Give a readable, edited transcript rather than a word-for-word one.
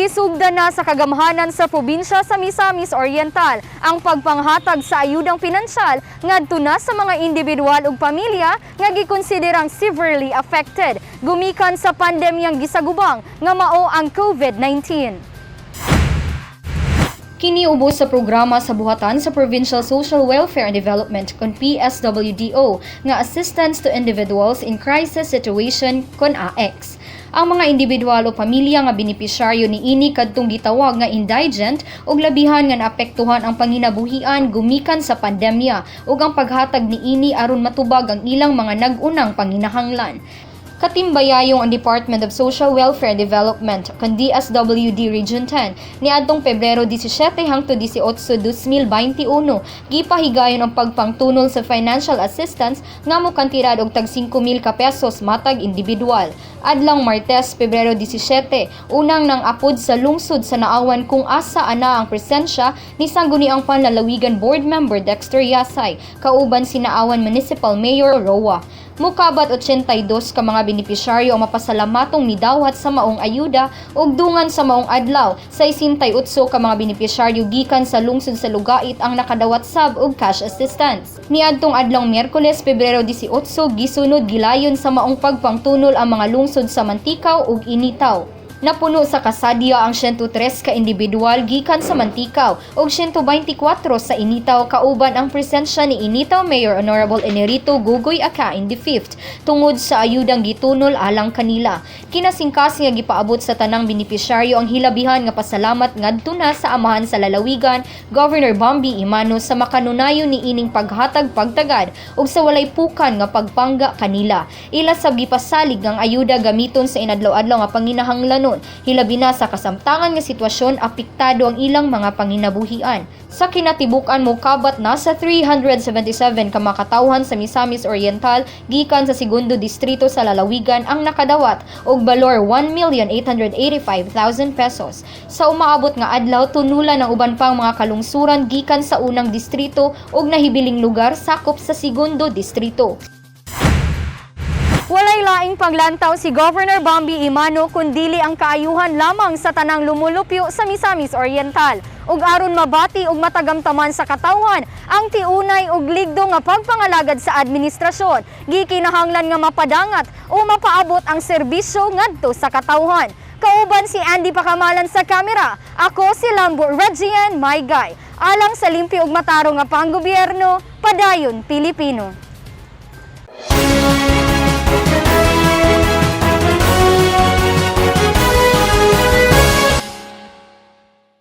Gisugda na sa kagamhanan sa probinsya sa Misamis Oriental ang pagpanghatag sa ayudang pinansyal ngadto na sa mga individual ug pamilya nga gikonsiderang severely affected gumikan sa pandemyang gisagubang nga mao ang COVID-19. Kini ubos sa programa sa buhatan sa Provincial Social Welfare and Development kon PSWDO nga Assistance to Individuals in Crisis Situation kon AX. Ang mga individual o pamilya nga benepisyaryo niini kadtong gitawag nga indigent ug labihan nga naapektuhan ang panginabuhian gumikan sa pandemya ug ang paghatag niini aron matubag ang ilang mga nag-unang panginahanglan. Katimbayayong ang Department of Social Welfare and Development kon DSWD Region 10 niadtong Pebrero 17 hangtod 18, 2021 gipahigayon ang pagpangtunol sa financial assistance nga mokantidad og tag 5,000 ka pesos matag individual. Adlang Martes, Pebrero 17, unang nang apod sa lungsod sa Naawan kung asa ana ang presensya ni sangguniang Panlalawigan Board Member Dexter Yasay kauban si Naawan Municipal Mayor Roa. Mukabat 82 ka mga benepisyaryo ang mapasalamatong midawat sa maong ayuda ug dungan sa maong adlaw sa 68 ka mga benepisyaryo gikan sa lungsod sa Lugait ang nakadawat sab og cash assistance. Niadtong adlong Miyerkules, Pebrero 18, gisunod gilayon sa maong pagpangtunol ang mga lungsod sa Mantikaw ug Initaw. Napuno sa kasadya ang 103 ka individual gikan sa Mantikaw ug 124 sa Initaw kauban ang presensya ni Initaw Mayor Honorable Enerito Gugoy Akain V tungod sa ayudang gitunol alang kanila. Kinasingkas nga gipaabot sa tanang benepisyaryo ang hilabihan nga pasalamat ngadto na sa Amahan sa Lalawigan Governor Bambi Imano sa makanunayon ni ining paghatag pagtagad ug sa walay pukan nga pagpangga kanila. Ila sab gipasalig ang ayuda gamiton sa inadlaw-adlaw nga panginahanglan hilabi na sa kasamtangan nga sitwasyon apektado ang ilang mga panginabuhian. Sa kinatibukan mokabat na sa 377 ka makatawhan sa Misamis Oriental gikan sa segundo distrito sa Lalawigan ang nakadawat og balor 1,885,000 pesos. Sa umaabot nga adlaw tunulan ang uban pang mga kalungsuran gikan sa unang distrito ug nahibiling lugar sakop sa segundo distrito. Walay laing paglantaw si Governor Bambi Imano kundili ang kaayuhan lamang sa tanang lumulupyo sa Misamis Oriental ug aron mabati ug matagamtaman sa katawhan ang tiunay ug ligdo nga pagpangalagad sa administrasyon gikinahanglan nga mapadangat o mapaabot ang serbisyo ngadto sa katawhan. Kauban si Andy Pakamalan sa kamera, ako si Lambo Regian Maygay alang sa limpyo ug matarong nga panggobyerno padayon Pilipino.